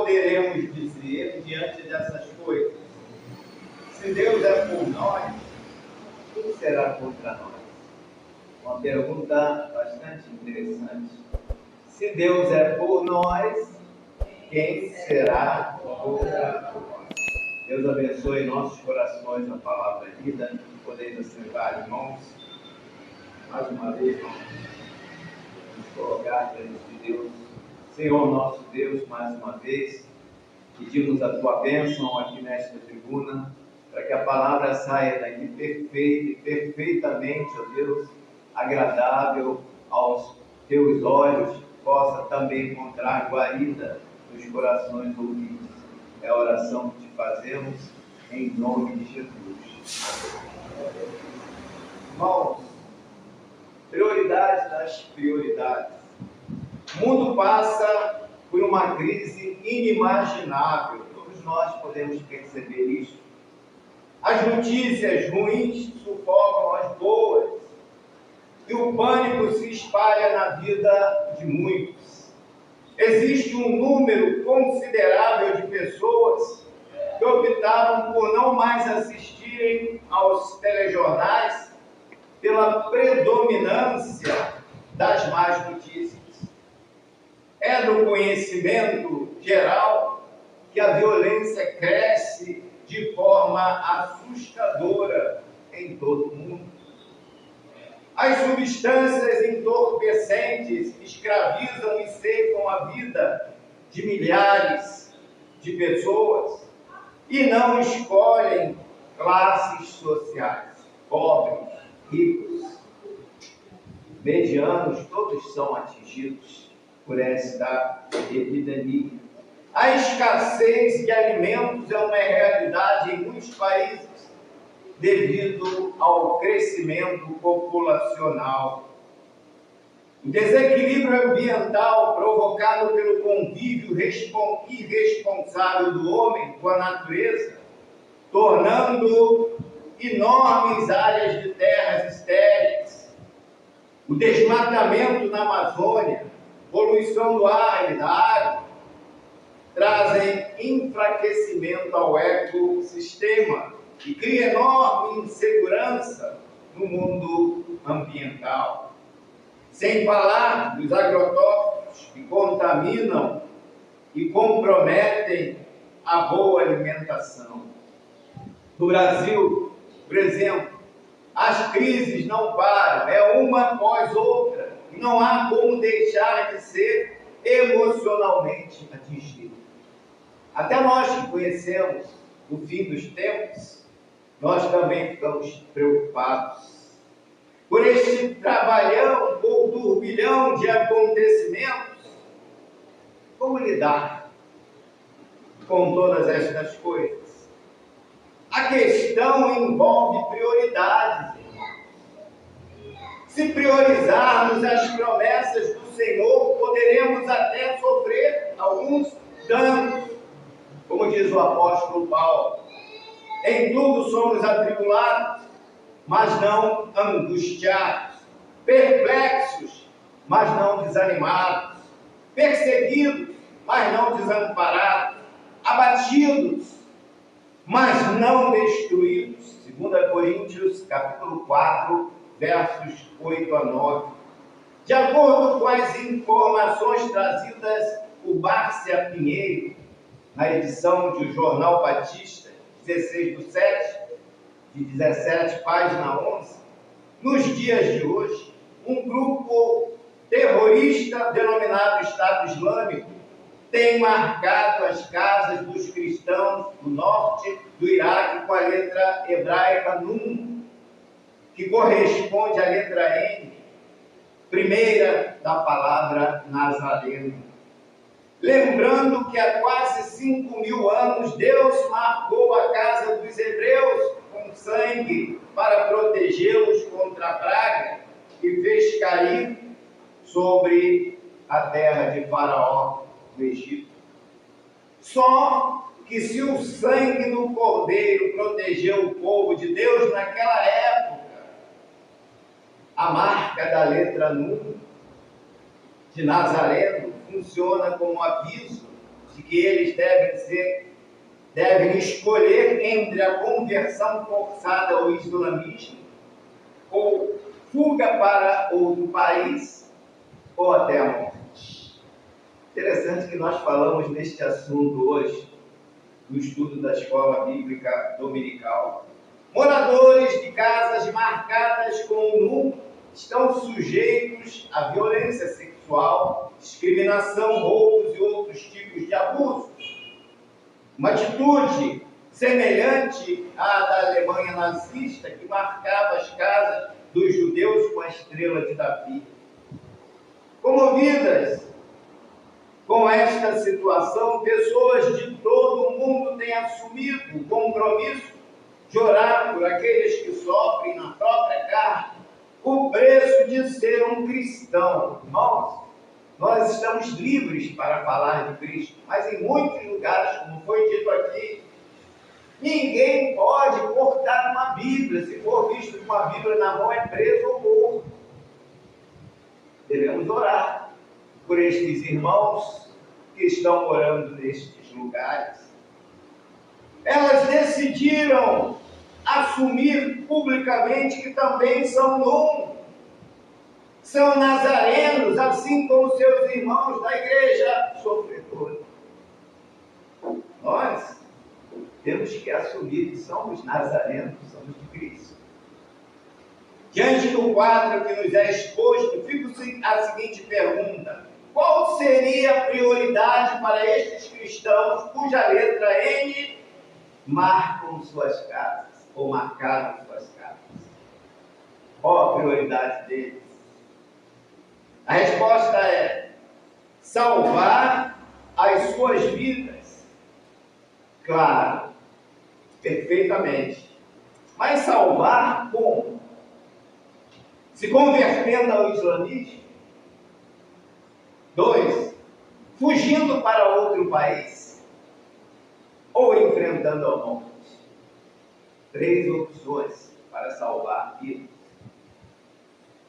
poderemos dizer diante dessas coisas? Se Deus é por nós, quem será contra nós? Uma pergunta bastante interessante. Se Deus é por nós, quem será contra nós? Deus abençoe nossos corações, a palavra lida, que podeis assentar, irmãos. Mais uma vez, vamos nos colocar diante de Deus. Senhor nosso Deus, mais uma vez, pedimos a tua bênção aqui nesta tribuna, para que a palavra saia daqui perfeita e perfeitamente, ó Deus, agradável aos teus olhos, possa também encontrar guarida nos corações ouvintes. É a oração que te fazemos, em nome de Jesus. Irmãos, prioridade das prioridades. O mundo passa por uma crise inimaginável. Todos nós podemos perceber isso. As notícias ruins sufocam as boas. E o pânico se espalha na vida de muitos. Existe um número considerável de pessoas que optaram por não mais assistirem aos telejornais pela predominância das más notícias. É do conhecimento geral que a violência cresce de forma assustadora em todo o mundo. As substâncias entorpecentes escravizam e ceifam a vida de milhares de pessoas e não escolhem classes sociais, pobres, ricos, medianos, todos são atingidos por esta epidemia. A escassez de alimentos é uma realidade em muitos países devido ao crescimento populacional. O desequilíbrio ambiental provocado pelo convívio irresponsável do homem com a natureza, tornando enormes áreas de terras estéreis, o desmatamento na Amazônia, poluição do ar e da água, trazem enfraquecimento ao ecossistema e cria enorme insegurança no mundo ambiental. Sem falar dos agrotóxicos que contaminam e comprometem a boa alimentação. No Brasil, por exemplo, as crises não param, é uma após outra, e não há como deixar de ser emocionalmente atingido. Até nós que conhecemos o fim dos tempos, nós também ficamos preocupados por este trabalhão ou turbilhão de acontecimentos. Como lidar com todas estas coisas? A questão envolve prioridades. Se priorizarmos as promessas do Senhor, poderemos até sofrer alguns danos, como diz o apóstolo Paulo. Em tudo somos atribulados, mas não angustiados, perplexos, mas não desanimados, perseguidos, mas não desamparados, abatidos, mas não destruídos. 2 Coríntios, capítulo 4, versos 8 a 9. De acordo com as informações trazidas por Márcia Pinheiro, na edição de O Jornal Batista, 16/7, de 17, página 11, nos dias de hoje, um grupo terrorista denominado Estado Islâmico tem marcado as casas dos cristãos do norte do Iraque com a letra hebraica Nun, que corresponde à letra N, primeira da palavra Nazareno. Lembrando que há quase 5.000 anos Deus marcou a casa dos hebreus com sangue para protegê-los contra a praga e fez cair sobre a terra de Faraó no Egito. Só que se o sangue do Cordeiro protegeu o povo de Deus naquela época, a marca da letra Nun de Nazareno funciona como um aviso de que eles devem escolher entre a conversão forçada ao islamismo, ou fuga para outro país, ou até a morte. Interessante que nós falamos neste assunto hoje, no estudo da Escola Bíblica Dominical. Moradores de casas marcadas com o NUM estão sujeitos à violência sexual, discriminação, roubos e outros tipos de abusos. Uma atitude semelhante à da Alemanha nazista, que marcava as casas dos judeus com a estrela de Davi. Comovidas com esta situação, pessoas de todo o mundo têm assumido o compromisso de orar por aqueles que sofrem na própria carne o preço de ser um cristão. Nós estamos livres para falar de Cristo, mas em muitos lugares, como foi dito aqui, ninguém pode portar uma Bíblia. Se for visto com uma Bíblia na mão, é preso ou morto. Devemos orar por estes irmãos que estão morando nestes lugares. Elas decidiram assumir publicamente que também são NUM, são nazarenos, assim como seus irmãos da igreja sofredora. Nós temos que assumir que somos nazarenos, somos de Cristo. Diante do quadro que nos é exposto, fica a seguinte pergunta: qual seria a prioridade para estes cristãos cuja letra N marcam suas casas, ou marcaram suas casas? Qual a prioridade deles? A resposta é salvar as suas vidas. Claro, perfeitamente. Mas salvar como? Se convertendo ao islamismo? 2, fugindo para outro país? Ou enfrentando a morte? 3 opções para salvar vidas.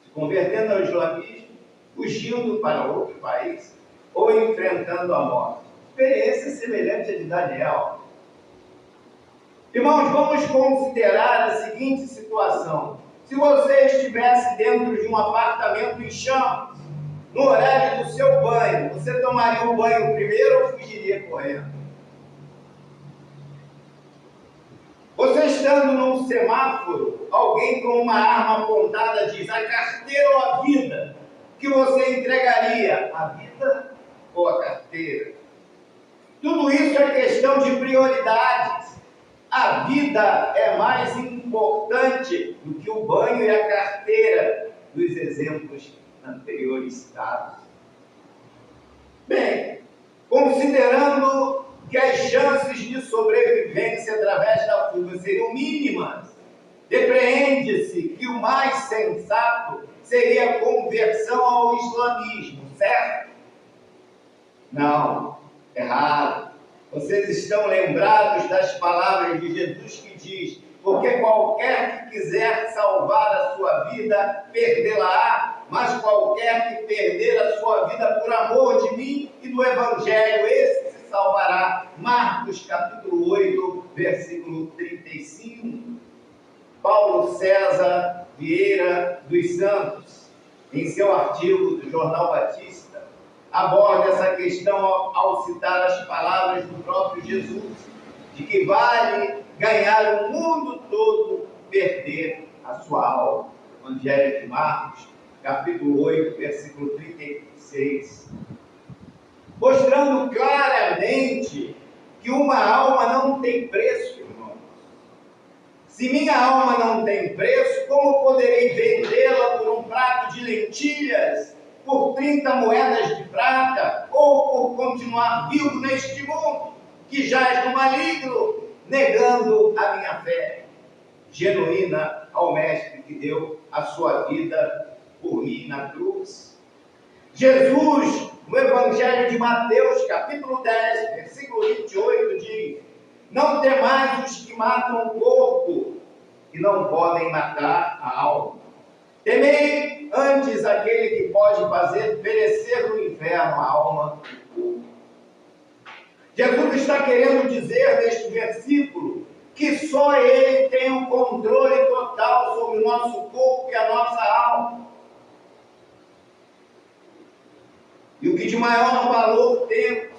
Se convertendo ao islamismo, fugindo para outro país, ou enfrentando a morte. Experiência semelhante à de Daniel. Irmãos, vamos considerar a seguinte situação. Se você estivesse dentro de um apartamento em chamas, no horário do seu banho, você tomaria o banho primeiro ou fugiria correndo? Você estando num semáforo, alguém com uma arma apontada diz: a carteira ou a vida? O que você entregaria? A vida ou a carteira? Tudo isso é questão de prioridades. A vida é mais importante do que o banho e a carteira, dos exemplos anteriores citados. Bem, considerando que as chances de sobrevivência através da fuga seriam mínimas, depreende-se que o mais sensato seria a conversão ao islamismo, certo? Não, errado. Vocês estão lembrados das palavras de Jesus que diz: porque qualquer que quiser salvar a sua vida, perdê-la-á, mas qualquer que perder a sua vida por amor de mim e do Evangelho, esse se salvará. Marcos capítulo 8, versículo 35. Paulo César Vieira dos Santos, em seu artigo do Jornal Batista, aborda essa questão ao citar as palavras do próprio Jesus, de que vale ganhar o mundo todo, perder a sua alma. Evangelho de Marcos, capítulo 8, versículo 36. Mostrando claramente que uma alma não tem preço, irmãos. Se minha alma não tem preço, como poderei vendê-la por um prato de lentilhas, por 30 moedas de prata, ou por continuar vivo neste mundo, que jaz no maligno, negando a minha fé genuína ao Mestre que deu a sua vida por mim na cruz? Jesus, no Evangelho de Mateus, capítulo 10, versículo 28, diz: não temais os que matam o corpo e não podem matar a alma. Temei antes aquele que pode fazer perecer no inferno a alma do corpo. Jesus está querendo dizer neste versículo que só Ele tem o controle total sobre o nosso corpo e a nossa alma. E o que de maior valor temos,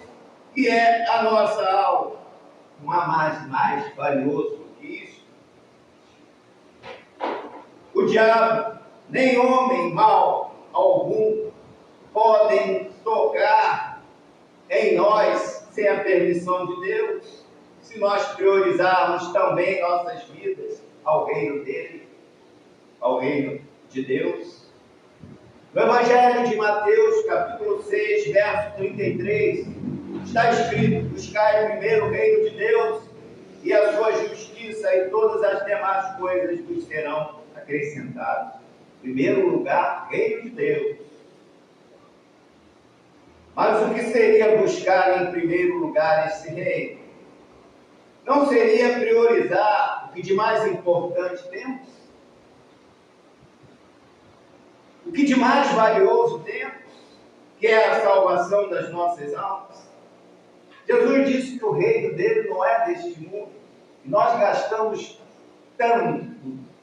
que é a nossa alma. Não há mais valioso do que isso. O diabo, nem homem mau algum, podem tocar em nós sem a permissão de Deus, se nós priorizarmos também nossas vidas ao reino dele, ao reino de Deus. No Evangelho de Mateus, capítulo 6, verso 33, está escrito: buscai primeiro o reino de Deus e a sua justiça, e todas as demais coisas vos serão acrescentadas. Em primeiro lugar, reino de Deus. Mas o que seria buscar em primeiro lugar esse reino? Não seria priorizar o que de mais importante temos? O que de mais valioso temos? Que é a salvação das nossas almas? Jesus disse que o reino dele não é deste mundo. E nós gastamos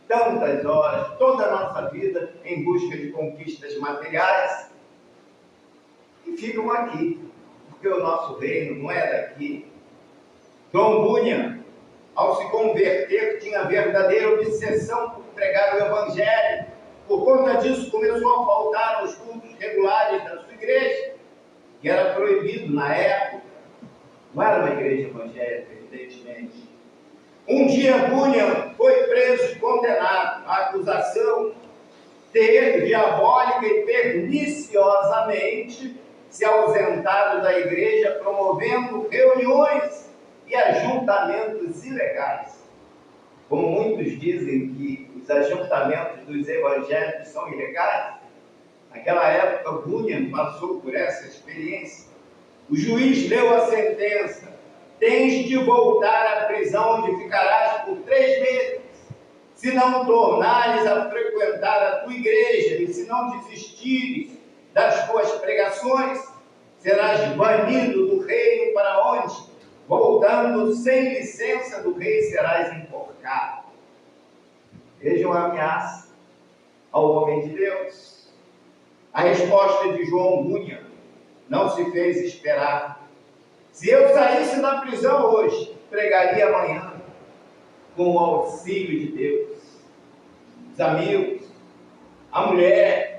tantas horas, toda a nossa vida, em busca de conquistas materiais, e ficam aqui, porque o nosso reino não é daqui. João Bunyan, ao se converter, tinha verdadeira obsessão por pregar o Evangelho. Por conta disso, começou a faltar aos cultos regulares da sua igreja, que era proibido na época. Não era uma igreja evangélica, evidentemente. Um dia, Bunyan foi preso e condenado. A acusação ter diabólica e perniciosamente se ausentado da igreja, promovendo reuniões e ajuntamentos ilegais. Como muitos dizem que os ajuntamentos dos evangélicos são ilegais, naquela época Bunyan passou por essa experiência. O juiz leu a sentença: tens de voltar à prisão, onde ficarás por 3 meses. Se não tornares a frequentar a tua igreja e se não desistires das tuas pregações, serás banido do reino. Para onde? Voltando sem licença do rei, serás enforcado. Vejam a ameaça ao homem de Deus. A resposta de João Bunyan não se fez esperar. Se eu saísse da prisão hoje, pregaria amanhã, com o auxílio de Deus. Os amigos, a mulher,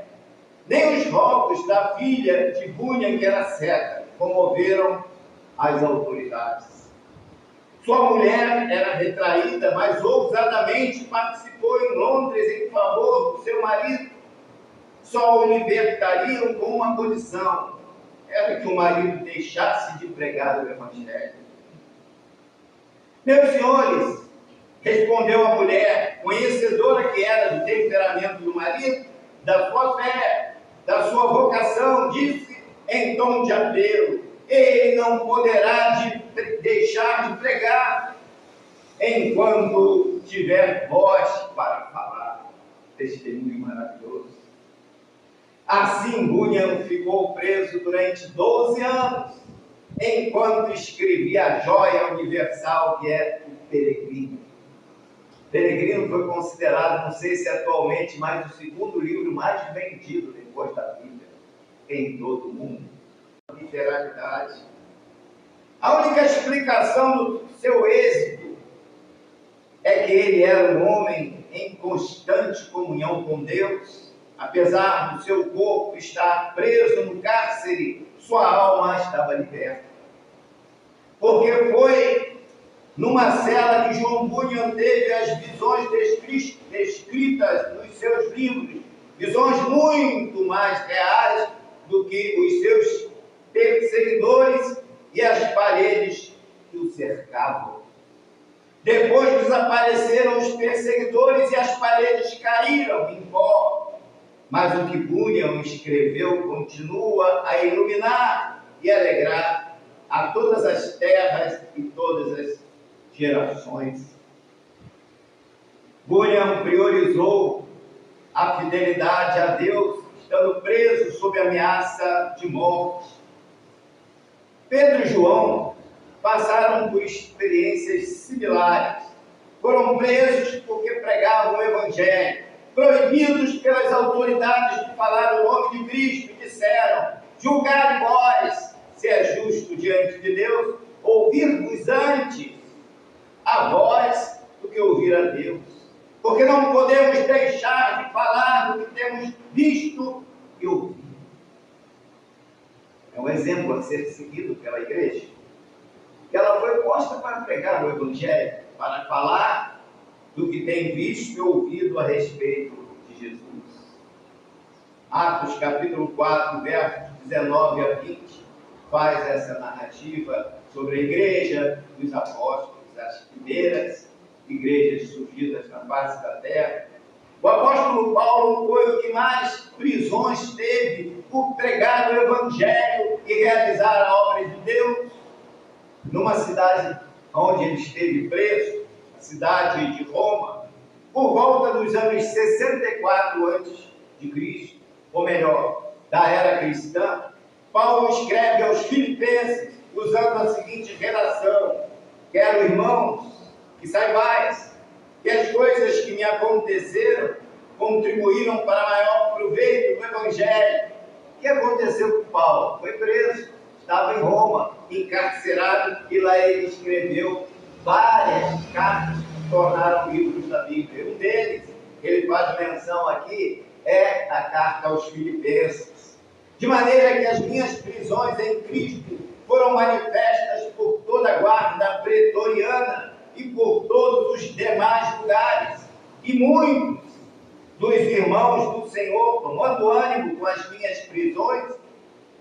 nem os rótulos da filha de Bunyan, que era cega, comoveram as autoridades. Sua mulher era retraída, mas ousadamente participou em Londres em favor do seu marido. Só o libertariam com uma condição: era que o marido deixasse de pregar o Evangelho. Meus senhores, respondeu a mulher, conhecedora que era do temperamento do marido, da sua fé, da sua vocação, disse em tom de apelo: ele não poderá deixar de pregar enquanto tiver voz para falar. Testemunho maravilhoso. Assim, Bunyan ficou preso durante 12 anos, enquanto escrevia a joia universal que é o Peregrino. Peregrino foi considerado, não sei se atualmente, mais o segundo livro mais vendido depois da Bíblia em todo o mundo. Literalidade. A única explicação do seu êxito é que ele era um homem em constante comunhão com Deus. Apesar do seu corpo estar preso no cárcere, sua alma estava liberta. Porque foi numa cela que João Bunyan teve as visões descritas nos seus livros, visões muito mais reais do que os seus perseguidores e as paredes que o cercavam. Depois desapareceram os perseguidores e as paredes caíram em pó. Mas o que Bunyan escreveu continua a iluminar e alegrar a todas as terras e todas as gerações. Bunyan priorizou a fidelidade a Deus, estando preso sob ameaça de morte. Pedro e João passaram por experiências similares. Foram presos porque pregavam o Evangelho, proibidos pelas autoridades de falar o nome de Cristo, e disseram: julgai vós se é justo diante de Deus, ouvir-vos antes a vós do que ouvir a Deus. Porque não podemos deixar de falar do que temos visto e ouvido. É um exemplo a ser seguido pela igreja. Que ela foi posta para pregar o Evangelho, para falar do que tem visto e ouvido a respeito de Jesus. Atos capítulo 4, versos 19 a 20, faz essa narrativa sobre a igreja dos apóstolos, as primeiras igrejas surgidas na face da terra. O apóstolo Paulo foi o que mais prisões teve por pregar o Evangelho e realizar a obra de Deus. Numa cidade onde ele esteve preso, a cidade de Roma, por volta dos anos 64 a.C., ou melhor, da era cristã, Paulo escreve aos Filipenses usando a seguinte redação: quero, irmãos, que saibais que as coisas que me aconteceram contribuíram para maior proveito do Evangelho. O que aconteceu com Paulo? Foi preso, estava em Roma, encarcerado, e lá ele escreveu várias cartas que tornaram livros da Bíblia. Um deles, ele faz menção aqui, é a carta aos Filipenses. De maneira que as minhas prisões em Cristo foram manifestas por toda a guarda pretoriana e por todos os demais lugares. E muitos dos irmãos do Senhor, tomando ânimo com as minhas prisões,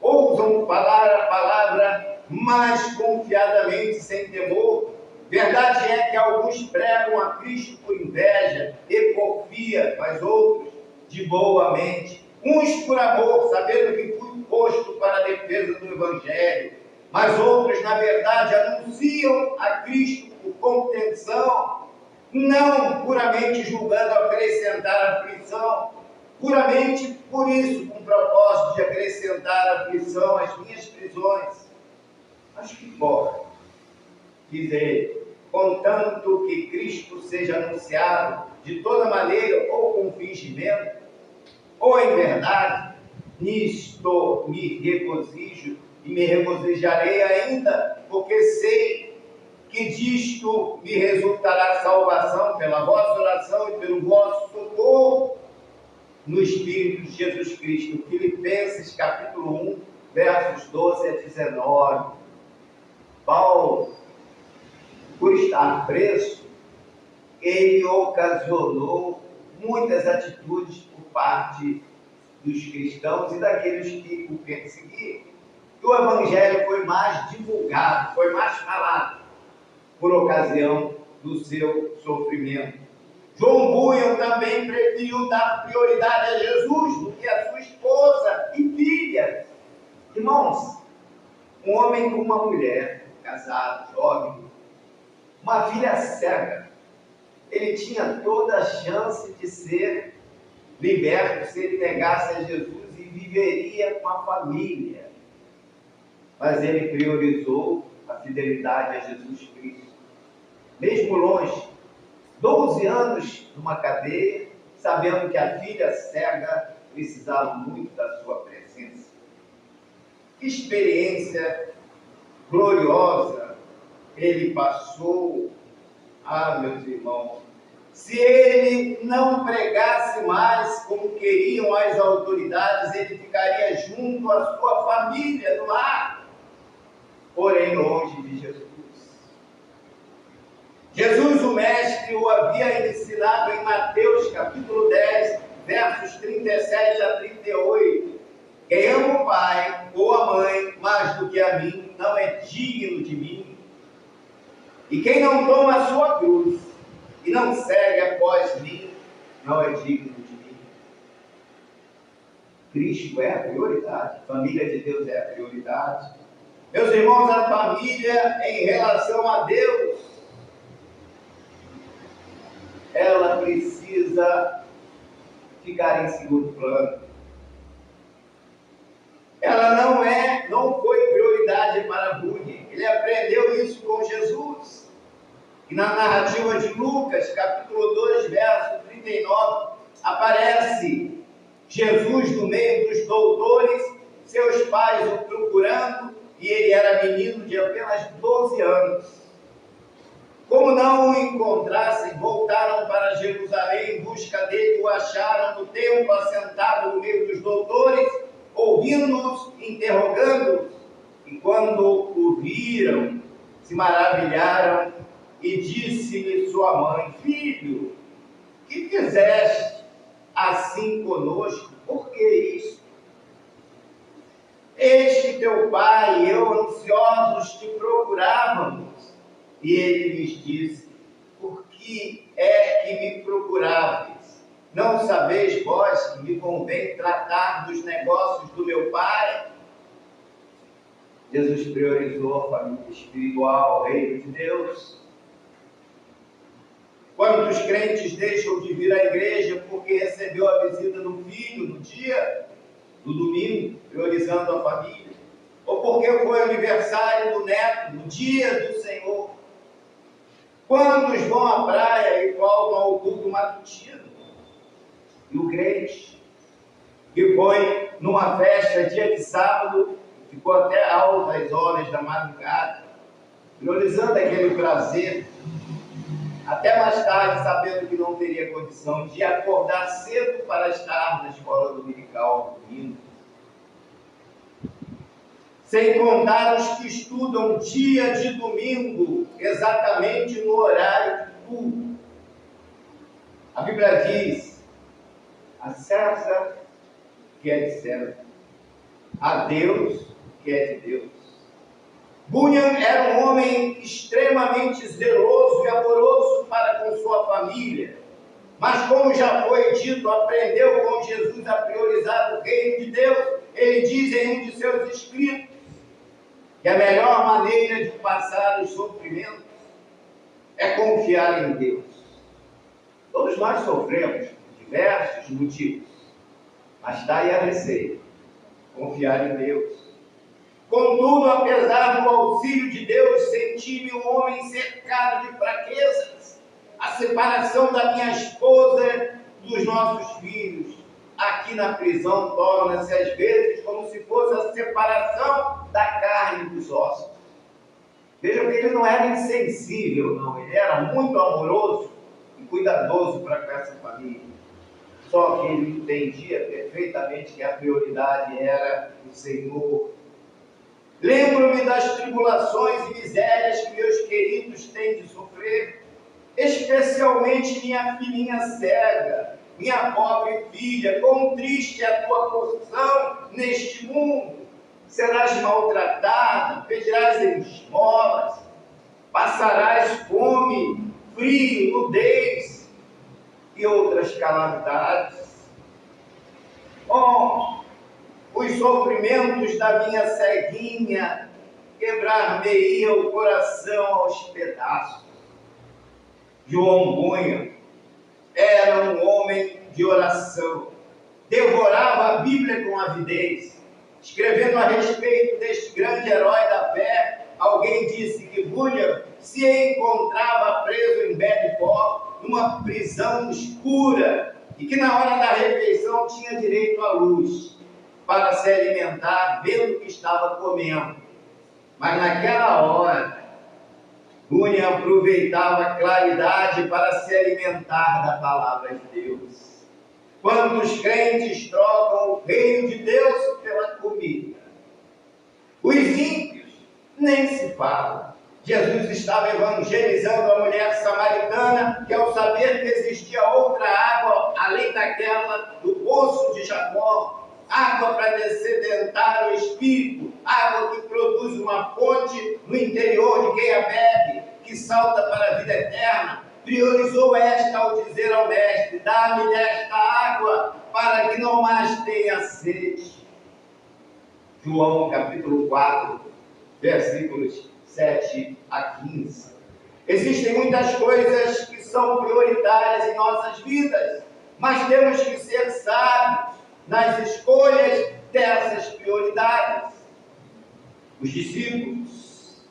ousam falar a palavra mais confiadamente, sem temor. Verdade é que alguns pregam a Cristo por inveja e porfia, mas outros de boa mente. Uns por amor, sabendo que fui posto para a defesa do Evangelho, mas outros, na verdade, anunciam a Cristo por contenção, não puramente julgando acrescentar aflição, puramente por isso, com o propósito de acrescentar aflição às minhas prisões. Mas que importa, diz ele, contanto que Cristo seja anunciado de toda maneira, ou com fingimento, ou em verdade, nisto me regozijo e me regozijarei ainda, porque sei que disto me resultará salvação pela vossa oração e pelo vosso socorro no Espírito de Jesus Cristo. Filipenses capítulo 1, versos 12 a 19. Paulo, por estar preso, ele ocasionou muitas atitudes por parte dos cristãos e daqueles que o perseguiam. O Evangelho foi mais divulgado, foi mais falado por ocasião do seu sofrimento. João Bunyan também preferiu dar prioridade a Jesus do que a sua esposa e filha. Irmãos, um homem com uma mulher, casado, jovem, uma filha cega, ele tinha toda a chance de ser liberto se ele negasse a Jesus e viveria com a família. Mas ele priorizou a fidelidade a Jesus Cristo. Mesmo longe, 12 anos numa cadeia, sabendo que a filha cega precisava muito da sua presença. Que experiência gloriosa ele passou. Ah, meus irmãos, se ele não pregasse mais como queriam as autoridades, ele ficaria junto à sua família no lar, porém longe de Jesus. Jesus, o Mestre, o havia ensinado em Mateus capítulo 10, versos 37 a 38. Quem ama o pai ou a mãe mais do que a mim, não é digno de mim. E quem não toma a sua cruz e não segue após mim, não é digno de mim. Cristo é a prioridade, a família de Deus é a prioridade. Meus irmãos, a família em relação a Deus, ela precisa ficar em segundo plano. Ela não foi prioridade para Bunyan. Ele aprendeu isso com Jesus. E na narrativa de Lucas, capítulo 2, verso 39, aparece Jesus no meio dos doutores, seus pais o procurando, e ele era menino de apenas 12 anos. Como não o encontrassem, voltaram para Jerusalém em busca dele, o acharam no templo assentado no meio dos doutores, ouvindo-os, interrogando-os. E quando o viram, se maravilharam e disse-lhe sua mãe: Filho, que fizeste assim conosco? Por que isso? Eis que teu pai e eu ansiosos te procurávamos. E ele lhes disse: Por que é que me procuráveis? Não sabeis vós que me convém tratar dos negócios do meu pai? Jesus priorizou a família espiritual, o reino de Deus. Quantos crentes deixam de vir à igreja porque recebeu a visita do filho no dia do domingo, priorizando a família? Ou porque foi aniversário do neto, no dia do Senhor? Quantos vão à praia e voltam ao culto matutino? E o crente que foi numa festa dia de sábado, ficou até altas horas da madrugada, priorizando aquele prazer, até mais tarde, sabendo que não teria condição de acordar cedo para estar na escola dominical domingo. Sem contar os que estudam dia de domingo, exatamente no horário de culto. A Bíblia diz: a César que é de César, a Deus que é de Deus. Bunyan era um homem extremamente zeloso e amoroso para com sua família, mas como já foi dito, aprendeu com Jesus a priorizar o reino de Deus. Ele diz em um de seus escritos que a melhor maneira de passar os sofrimentos é confiar em Deus. Todos nós sofremos por diversos motivos, mas está aí a receita: confiar em Deus. Contudo, apesar do auxílio de Deus, senti-me um homem cercado de fraquezas. A separação da minha esposa, dos nossos filhos, aqui na prisão, torna-se às vezes como se fosse a separação da carne dos ossos. Vejam que ele não era insensível, não. Ele era muito amoroso e cuidadoso para com essa família. Só que ele entendia perfeitamente que a prioridade era o Senhor. Lembro-me das tribulações e misérias que meus queridos têm de sofrer, especialmente minha filhinha cega, minha pobre filha. Quão triste é a tua porção neste mundo. Serás maltratada, pedirás esmolas, passarás fome, frio, nudez e outras calamidades. Oh, os sofrimentos da minha ceguinha quebrar-me-ia o coração aos pedaços. João Bunyan era um homem de oração, devorava a Bíblia com avidez. Escrevendo a respeito deste grande herói da fé, alguém disse que Bunyan se encontrava preso em Bedford, numa prisão escura, e que na hora da refeição tinha direito à luz para se alimentar, vendo o que estava comendo. Mas naquela hora, Bunyan aproveitava a claridade para se alimentar da palavra de Deus. Quantos crentes trocam o reino de Deus pela comida? Os ímpios nem se fala. Jesus estava evangelizando a mulher samaritana, que ao saber que existia outra água, além daquela do poço de Jacó, água para dessedentar o espírito, água que produz uma fonte no interior de quem a bebe, que salta para a vida eterna, priorizou esta ao dizer ao mestre: dá-me desta água para que não mais tenha sede. João capítulo 4, versículos 7 a 15. Existem muitas coisas que são prioritárias em nossas vidas, mas temos que ser sábios nas escolhas dessas prioridades. Os discípulos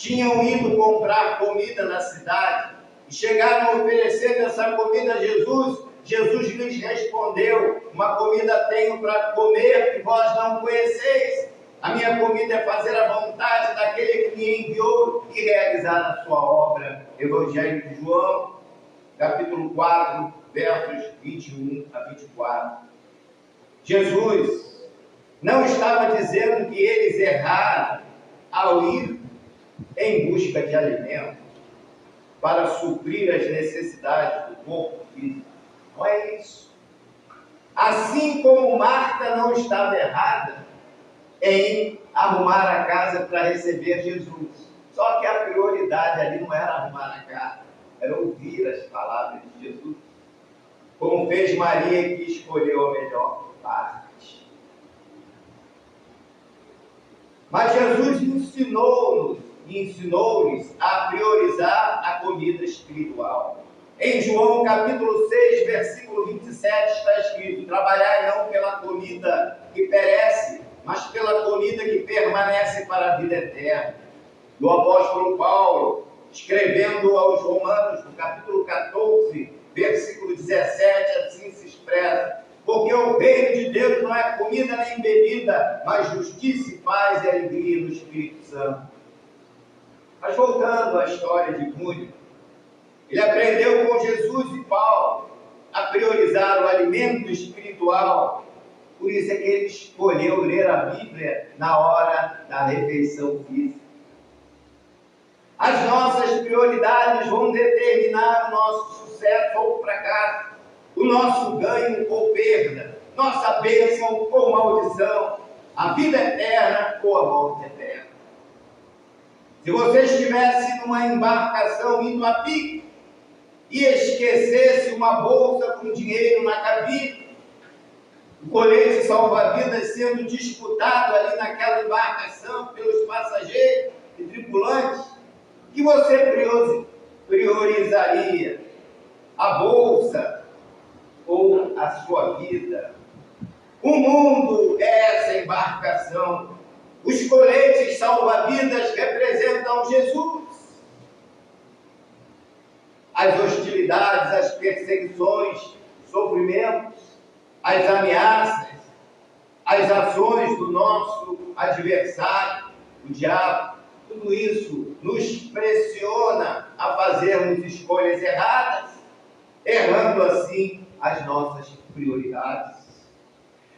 tinham ido comprar comida na cidade e chegaram a oferecer essa comida a Jesus. Jesus lhes respondeu: uma comida tenho para comer que vós não conheceis. A minha comida é fazer a vontade daquele que me enviou e realizar a sua obra. Evangelho de João, capítulo 4, versos 21 a 24. Jesus não estava dizendo que eles erraram ao ir em busca de alimento para suprir as necessidades do corpo físico. Não é isso. Assim como Marta não estava errada em arrumar a casa para receber Jesus. Só que a prioridade ali não era arrumar a casa, era ouvir as palavras de Jesus. Como fez Maria, que escolheu a melhor parte. Mas Jesus ensinou-lhes a priorizar a comida espiritual. Em João capítulo 6, versículo 27, está escrito: trabalhai não pela comida que perece, mas pela comida que permanece para a vida eterna. Do apóstolo Paulo, escrevendo aos Romanos, no capítulo 14, versículo 17, assim se expressa: porque o reino de Deus não é comida nem bebida, mas justiça e paz e alegria no Espírito Santo. Mas voltando à história de Júnior, ele aprendeu com Jesus e Paulo a priorizar o alimento espiritual. Por isso é que ele escolheu ler a Bíblia na hora da refeição física. As nossas prioridades vão determinar o nosso sucesso ou fracasso, o nosso ganho ou perda, nossa bênção ou maldição, a vida eterna ou a morte eterna. Se você estivesse numa embarcação indo a pique e esquecesse uma bolsa com dinheiro na cabine, o colete salva-vidas sendo disputado ali naquela embarcação pelos passageiros e tripulantes, o que você priorizaria? A bolsa ou a sua vida? O mundo é essa embarcação. Os coletes salva-vidas representam Jesus. As hostilidades, as perseguições, sofrimentos, as ameaças, as ações do nosso adversário, o diabo, tudo isso nos pressiona a fazermos escolhas erradas, errando assim as nossas prioridades.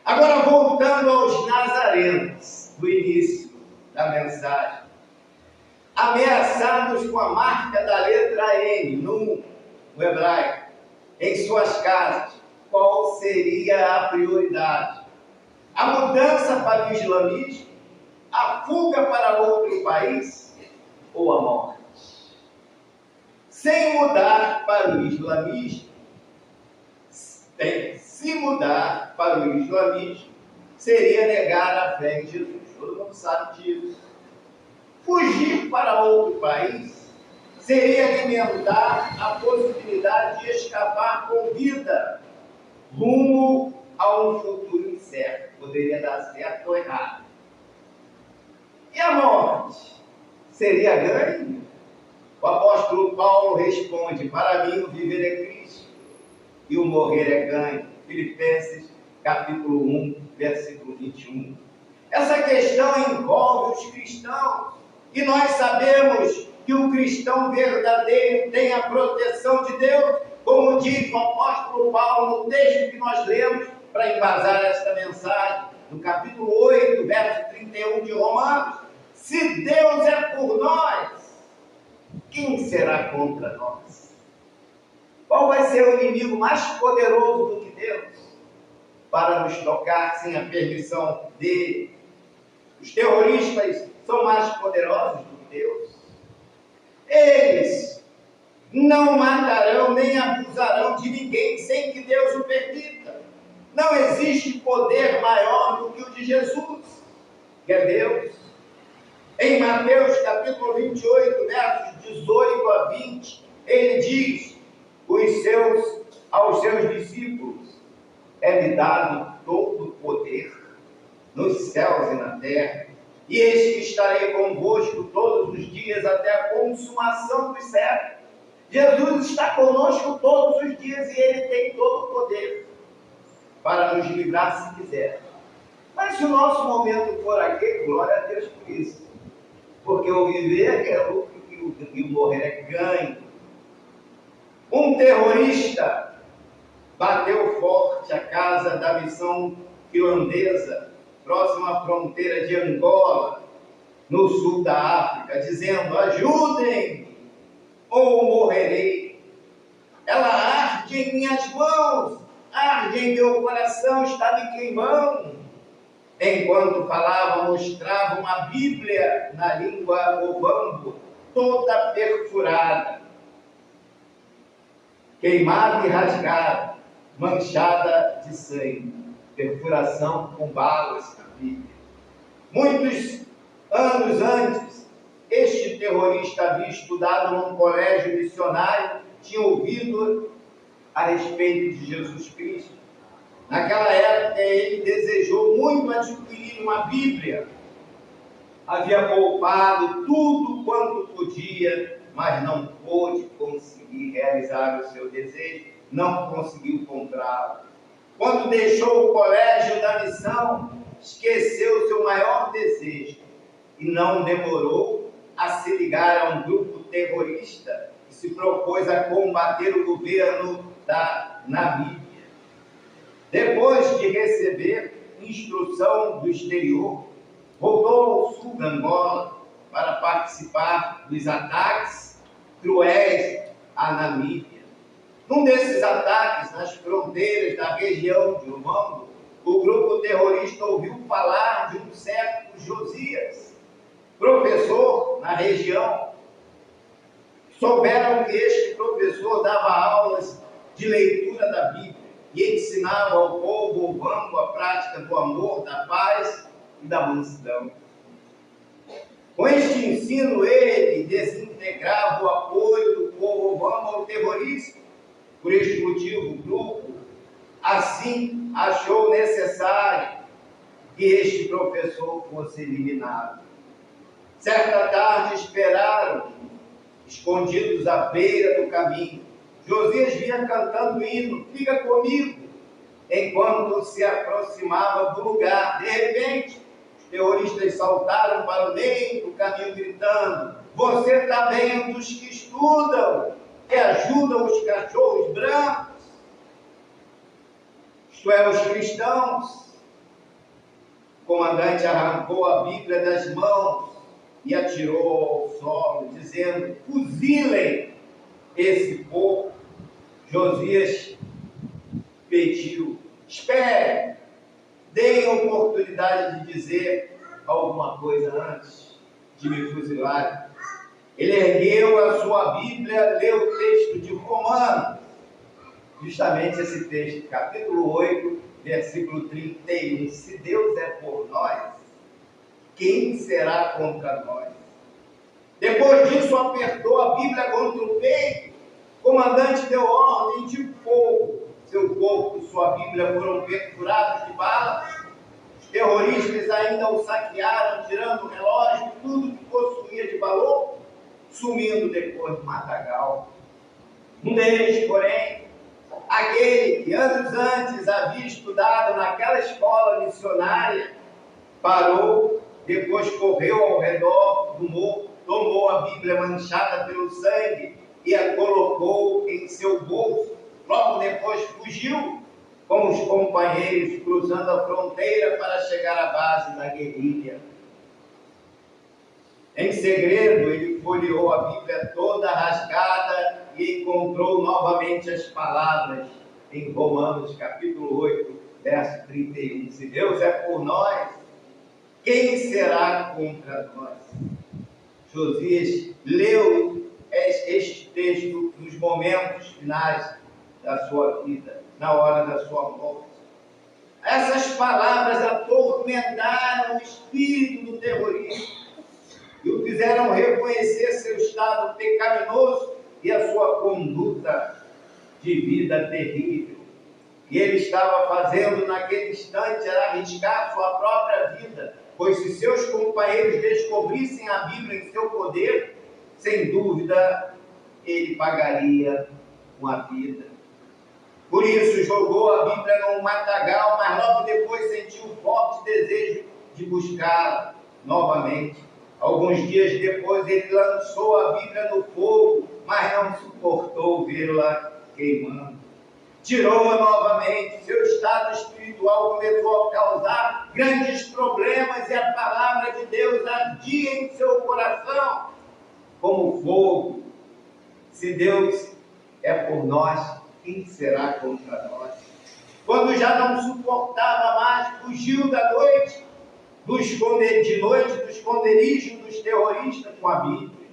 Agora, voltando aos nazarenos do início da mensagem, ameaçados com a marca da letra N no hebraico, em suas casas, qual seria a prioridade? A mudança para o islamismo? A fuga para outro país? Ou a morte? Sem mudar para o islamismo, se mudar para o islamismo, seria negar a fé em Jesus. Todo mundo sabe disso. Fugir para outro país seria alimentar a possibilidade de escapar com vida rumo a um futuro incerto. Poderia dar certo ou errado. E a morte? Seria ganho? O apóstolo Paulo responde: para mim o viver é Cristo e o morrer é ganho. Filipenses capítulo 1, versículo 21. Essa questão envolve os cristãos. E nós sabemos que o cristão verdadeiro tem a proteção de Deus, como diz o apóstolo Paulo no texto que nós lemos para embasar esta mensagem, no capítulo 8, verso 31 de Romanos: se Deus é por nós, quem será contra nós? Qual vai ser o inimigo mais poderoso do que Deus para nos tocar sem a permissão dele? Os terroristas são mais poderosos do que Deus. Eles não matarão nem abusarão de ninguém sem que Deus o permita. Não existe poder maior do que o de Jesus, que é Deus. Em Mateus capítulo 28, versos 18 a 20, ele diz aos seus discípulos: é-me dado todo o poder nos céus e na terra. E eis que estarei convosco todos os dias até a consumação dos séculos. Jesus está conosco todos os dias e Ele tem todo o poder para nos livrar se quiser. Mas se o nosso momento for aqui, glória a Deus por isso. Porque o viver é lucro e o morrer é ganho. Um terrorista bateu forte a casa da missão finlandesa, próxima à fronteira de Angola, no sul da África, dizendo: ajudem ou morrerei. Ela arde em minhas mãos, arde em meu coração, está me queimando. Enquanto falava, mostrava uma Bíblia na língua ovambo, toda perfurada, queimada e rasgada, manchada de sangue, perfuração com balas na Bíblia. Muitos anos antes, este terrorista havia estudado num colégio missionário, tinha ouvido a respeito de Jesus Cristo. Naquela época, ele desejou muito adquirir uma Bíblia. Havia poupado tudo quanto podia, mas não pôde conseguir realizar o seu desejo, não conseguiu comprá-la. Quando deixou o colégio da missão, esqueceu seu maior desejo e não demorou a se ligar a um grupo terrorista que se propôs a combater o governo da Namíbia. Depois de receber instrução do exterior, voltou ao sul da Angola para participar dos ataques cruéis à Namíbia. Num desses ataques, nas fronteiras da região de Ovambo, o grupo terrorista ouviu falar de um certo Josias, professor na região. Souberam que este professor dava aulas de leitura da Bíblia e ensinava ao povo ovambo a prática do amor, da paz e da mansidão. Com este ensino, ele desintegrava o apoio do povo ovambo ao terrorismo. Por este motivo, o grupo, assim, achou necessário que este professor fosse eliminado. Certa tarde, esperaram, escondidos à beira do caminho. Josias vinha cantando hino, fica comigo, enquanto se aproximava do lugar. De repente, os terroristas saltaram para o meio do caminho, gritando: você está bem dos que estudam, que ajudam os cachorros brancos, isto é, os cristãos. O comandante arrancou a Bíblia das mãos e atirou ao solo, dizendo: fuzilem esse povo. Josias pediu: espere, deem a oportunidade de dizer alguma coisa antes de me fuzilar. Ele ergueu a sua Bíblia, leu o texto de Romanos, justamente esse texto, capítulo 8, versículo 31. Se Deus é por nós, quem será contra nós? Depois disso, apertou a Bíblia contra o peito. O comandante deu ordem de fogo. Seu corpo e sua Bíblia foram perfurados de balas. Os terroristas ainda o saquearam, tirando o relógio e tudo que possuía de valor, sumindo depois do matagal. Um deles, porém, aquele que anos antes havia estudado naquela escola missionária, parou, depois correu ao redor do morro, tomou a Bíblia manchada pelo sangue e a colocou em seu bolso. Logo depois fugiu com os companheiros, cruzando a fronteira para chegar à base da guerrilha. Em segredo, ele folheou a Bíblia toda rasgada e encontrou novamente as palavras em Romanos capítulo 8, verso 31. Se Deus é por nós, quem será contra nós? Josias leu este texto nos momentos finais da sua vida, na hora da sua morte. Essas palavras atormentaram o espírito do terrorista e o fizeram reconhecer seu estado pecaminoso e a sua conduta de vida terrível. E ele estava fazendo naquele instante era arriscar sua própria vida, pois se seus companheiros descobrissem a Bíblia em seu poder, sem dúvida ele pagaria com a vida. Por isso jogou a Bíblia num matagal, mas logo depois sentiu um forte desejo de buscá-la novamente. Alguns dias depois ele lançou a Bíblia no fogo, mas não suportou vê-la queimando. Tirou-a novamente, seu estado espiritual começou a causar grandes problemas e a palavra de Deus ardia em seu coração como fogo. Se Deus é por nós, quem será contra nós? Quando já não suportava mais, fugiu da noite, do esconderijo dos terroristas com a Bíblia.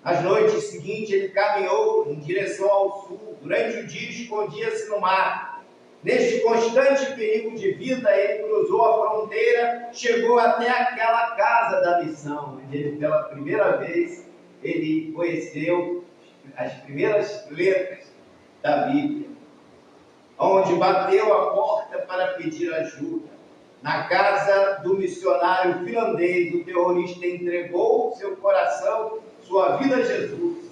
Nas noites seguintes, ele caminhou em direção ao sul. Durante o dia, escondia-se no mar. Neste constante perigo de vida, ele cruzou a fronteira, chegou até aquela casa da missão, onde ele, pela primeira vez, ele conheceu as primeiras letras da Bíblia, onde bateu a porta para pedir ajuda. Na casa do missionário finlandês, o terrorista entregou seu coração, sua vida a Jesus.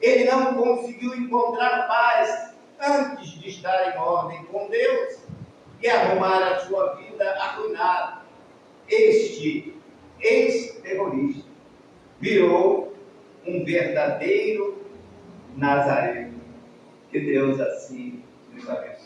Ele não conseguiu encontrar paz antes de estar em ordem com Deus e arrumar a sua vida arruinada. Este ex-terrorista virou um verdadeiro nazareno. Que Deus assim nos abençoe.